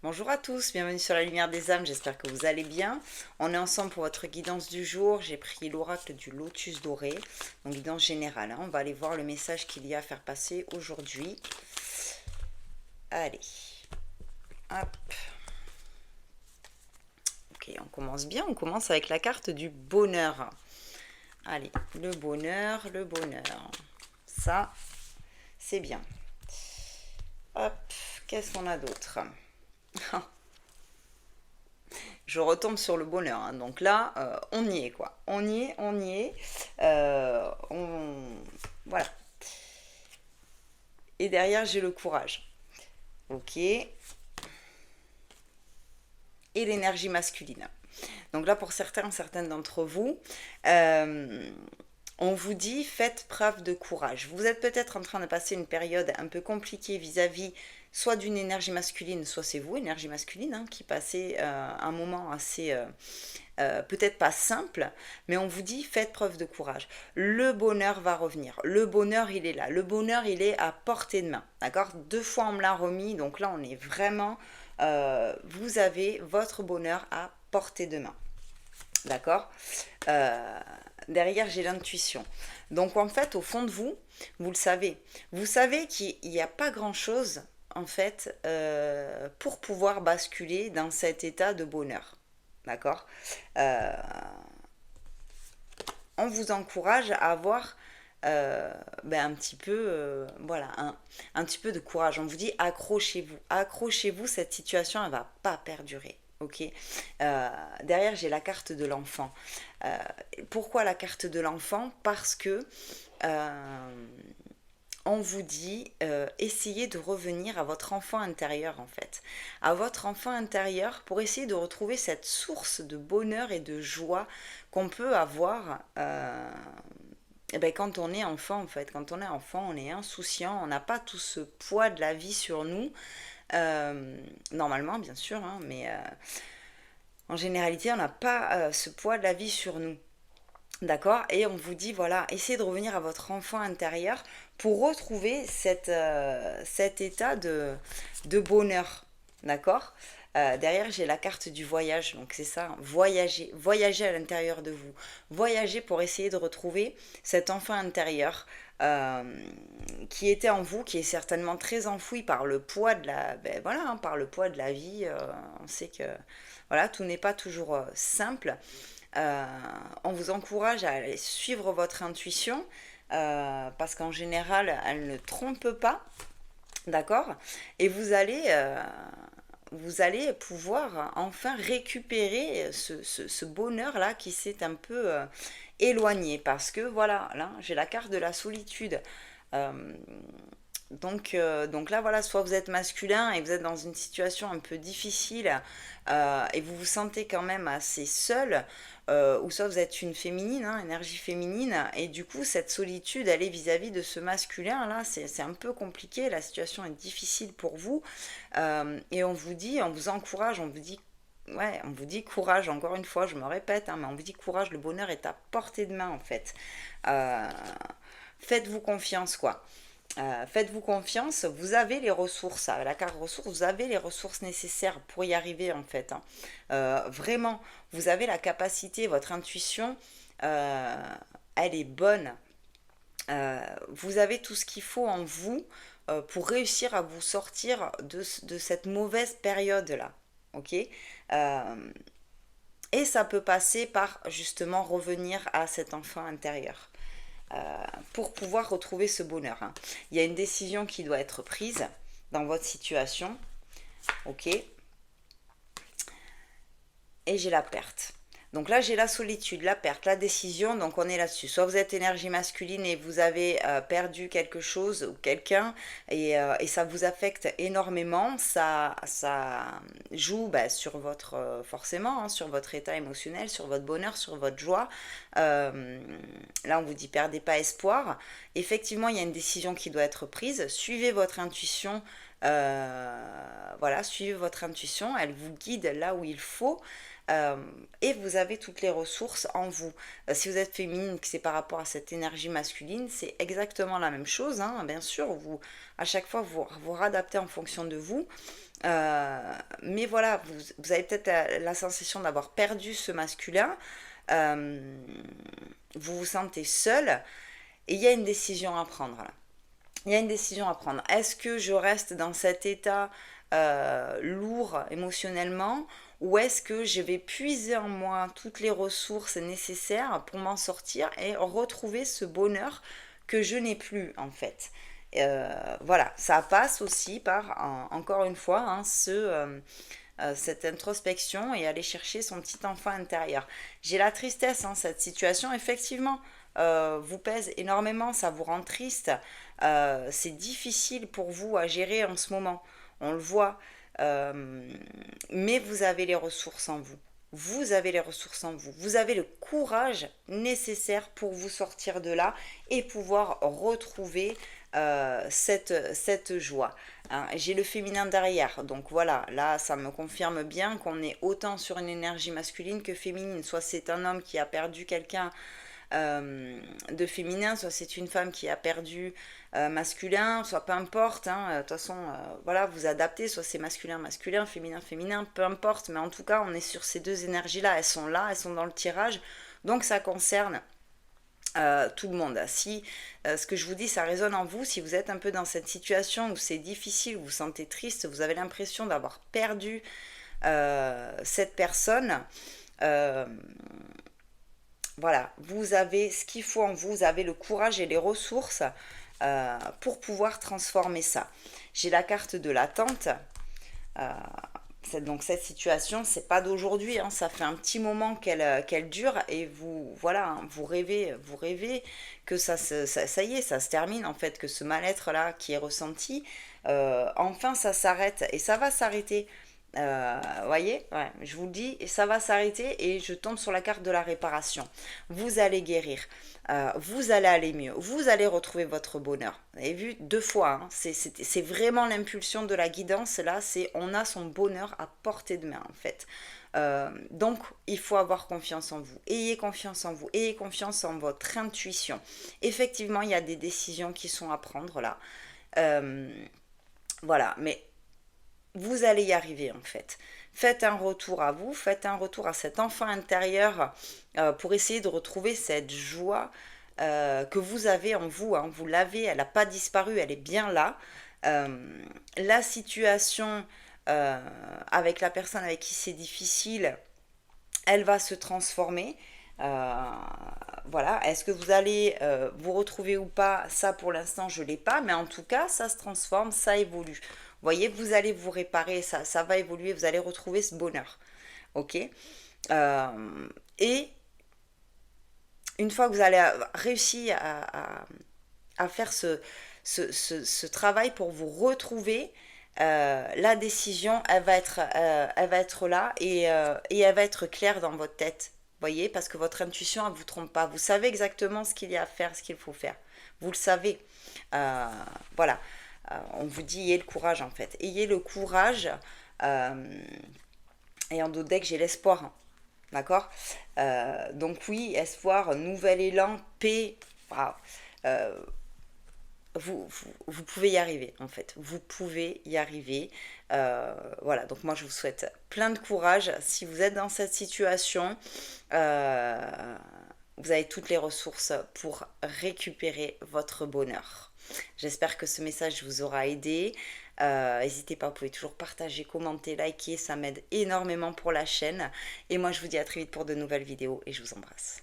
Bonjour à tous, bienvenue sur la lumière des âmes, j'espère que vous allez bien. On est ensemble pour votre guidance du jour. J'ai pris l'oracle du lotus doré, donc guidance générale, hein. On va aller voir le message qu'il y a à faire passer aujourd'hui. Allez, hop. Ok, on commence bien, on commence avec la carte du bonheur. Allez, le bonheur, le bonheur. Ça, c'est bien. Hop, qu'est-ce qu'on a d'autre? Je retombe sur le bonheur, hein. Donc là, on y est, quoi. On y est, on y est. Voilà. Et derrière, j'ai le courage. Ok. Et l'énergie masculine. Donc là, pour certaines d'entre vous, euh, on vous dit faites preuve de courage. Vous êtes peut-être en train de passer une période un peu compliquée vis-à-vis soit d'une énergie masculine, soit c'est vous, énergie masculine, hein, qui passez un moment assez peut-être pas simple, mais on vous dit faites preuve de courage. Le bonheur va revenir. Le bonheur, il est là. Le bonheur, il est à portée de main. D'accord? 2 fois, on me l'a remis. Donc là, on est vraiment. Vous avez votre bonheur à portée de main. D'accord? Euh, Derrière, j'ai l'intuition. Donc en fait, au fond de vous, vous le savez. Vous savez qu'il n'y a pas grand-chose, en fait, pour pouvoir basculer dans cet état de bonheur. D'accord? Euh, on vous encourage à avoir un petit peu, voilà, un petit peu de courage. On vous dit accrochez-vous. Accrochez-vous, cette situation, elle va pas perdurer. Ok. Derrière, j'ai la carte de l'enfant. Euh, Pourquoi la carte de l'enfant? Parce que on vous dit essayez de revenir à votre enfant intérieur en fait, à votre enfant intérieur pour essayer de retrouver cette source de bonheur et de joie qu'on peut avoir quand on est enfant en fait. Quand on est enfant, on est insouciant, on n'a pas tout ce poids de la vie sur nous. Normalement bien sûr, hein, mais en généralité on n'a pas ce poids de la vie sur nous. D'accord? Et on vous dit, voilà, essayez de revenir à votre enfant intérieur pour retrouver cet état de bonheur. D'accord? Derrière, j'ai la carte du voyage. Donc, c'est ça, voyager. Voyager à l'intérieur de vous. Voyager pour essayer de retrouver cet enfant intérieur euh, qui était en vous, qui est certainement très enfoui par le poids de la, voilà, hein, par le poids de la vie. On sait que, voilà, tout n'est pas toujours simple. Euh, on vous encourage à aller suivre votre intuition parce qu'en général, elle ne trompe pas, d'accord? Et vous allez pouvoir enfin récupérer ce bonheur-là qui s'est un peu éloigné parce que voilà, là, j'ai la carte de la solitude. Euh, donc là, voilà, soit vous êtes masculin et vous êtes dans une situation un peu difficile et vous vous sentez quand même assez seul, ou soit vous êtes une féminine, hein, énergie féminine, et du coup, cette solitude, elle est vis-à-vis de ce masculin, là, c'est un peu compliqué, la situation est difficile pour vous, et on vous dit, on vous encourage, on vous dit, ouais, on vous dit courage, encore une fois, je me répète, hein, mais on vous dit courage, le bonheur est à portée de main, en fait. Euh, Faites-vous confiance, quoi. Faites-vous confiance, vous avez les ressources, avec la carte ressources, vous avez les ressources nécessaires pour y arriver en fait, hein. Vraiment, vous avez la capacité, votre intuition, euh, elle est bonne. Vous avez tout ce qu'il faut en vous pour réussir à vous sortir de cette mauvaise période-là. Ok. Et ça peut passer par justement revenir à cet enfant intérieur pour pouvoir retrouver ce bonheur, hein. Il y a une décision qui doit être prise dans votre situation, ok? Et j'ai la perte. Donc là, j'ai la solitude, la perte, la décision, donc on est là-dessus. Soit vous êtes énergie masculine et vous avez perdu quelque chose ou quelqu'un et ça vous affecte énormément, ça joue sur votre, forcément, hein, sur votre état émotionnel, sur votre bonheur, sur votre joie. Euh, Là, on vous dit perdez pas espoir. Effectivement, il y a une décision qui doit être prise. Suivez votre intuition Voilà, suivez votre intuition, elle vous guide là où il faut. euh, et vous avez toutes les ressources en vous. Si vous êtes féminine, que c'est par rapport à cette énergie masculine, c'est exactement la même chose, hein. Bien sûr, vous, à chaque fois, vous radaptez en fonction de vous. Mais voilà, vous avez peut-être la sensation d'avoir perdu ce masculin. Euh, vous vous sentez seul. Et il y a une décision à prendre là. Il y a une décision à prendre. Est-ce que je reste dans cet état lourd émotionnellement, ou est-ce que je vais puiser en moi toutes les ressources nécessaires pour m'en sortir et retrouver ce bonheur que je n'ai plus en fait. Voilà, ça passe aussi par, encore une fois, hein, cette introspection et aller chercher son petit enfant intérieur. J'ai la tristesse, hein, cette situation, effectivement, vous pèse énormément, ça vous rend triste, c'est difficile pour vous à gérer en ce moment, on le voit. Euh, mais vous avez les ressources en vous. Vous avez les ressources en vous. Vous avez le courage nécessaire pour vous sortir de là et pouvoir retrouver cette joie. Hein. J'ai le féminin derrière. Donc voilà, là, ça me confirme bien qu'on est autant sur une énergie masculine que féminine. Soit c'est un homme qui a perdu quelqu'un de féminin, soit c'est une femme qui a perdu masculin, soit peu importe, hein, de toute façon, voilà, vous adaptez, soit c'est masculin, masculin, féminin, féminin, peu importe, mais en tout cas, on est sur ces deux énergies-là, elles sont dans le tirage, donc ça concerne tout le monde. Si ce que je vous dis, ça résonne en vous, si vous êtes un peu dans cette situation où c'est difficile, vous vous sentez triste, vous avez l'impression d'avoir perdu cette personne, euh, voilà, vous avez ce qu'il faut en vous, vous avez le courage et les ressources pour pouvoir transformer ça. J'ai la carte de l'attente. Euh, donc cette situation, c'est pas d'aujourd'hui, hein, ça fait un petit moment qu'elle dure et vous voilà, hein, vous rêvez que ça y est, ça se termine en fait, que ce mal-être là qui est ressenti, enfin ça s'arrête et ça va s'arrêter. Voyez, ouais, je vous le dis, et ça va s'arrêter et je tombe sur la carte de la réparation. Vous allez guérir, vous allez aller mieux, vous allez retrouver votre bonheur. Vous avez vu deux fois, hein, c'est vraiment l'impulsion de la guidance là, c'est on a son bonheur à portée de main en fait. Donc il faut avoir confiance en vous, ayez confiance en vous, ayez confiance en votre intuition. Effectivement, il y a des décisions qui sont à prendre là. Euh, voilà, mais vous allez y arriver en fait. Faites un retour à vous, faites un retour à cet enfant intérieur pour essayer de retrouver cette joie que vous avez en vous. Hein. Vous l'avez, elle n'a pas disparu, elle est bien là. La situation avec la personne avec qui c'est difficile, elle va se transformer. Euh, voilà, est-ce que vous allez vous retrouver ou pas? Ça pour l'instant je ne l'ai pas, mais en tout cas ça se transforme, ça évolue. Vous voyez, vous allez vous réparer, ça va évoluer, vous allez retrouver ce bonheur. Ok. Et une fois que vous allez réussir à faire ce travail pour vous retrouver, la décision, elle va être là et elle va être claire dans votre tête. Voyez, parce que votre intuition, elle ne vous trompe pas. Vous savez exactement ce qu'il y a à faire, ce qu'il faut faire. Vous le savez. Euh, voilà. On vous dit, ayez le courage en fait. Ayez le courage. Euh, et en d'autres decks, j'ai l'espoir. Hein. D'accord. Donc oui, espoir, nouvel élan, paix. Wow. Euh, vous pouvez y arriver en fait. Vous pouvez y arriver. Voilà, donc moi je vous souhaite plein de courage. Si vous êtes dans cette situation, vous avez toutes les ressources pour récupérer votre bonheur. J'espère que ce message vous aura aidé. N'hésitez pas, vous pouvez toujours partager, commenter, liker, ça m'aide énormément pour la chaîne. Et moi je vous dis à très vite pour de nouvelles vidéos et je vous embrasse.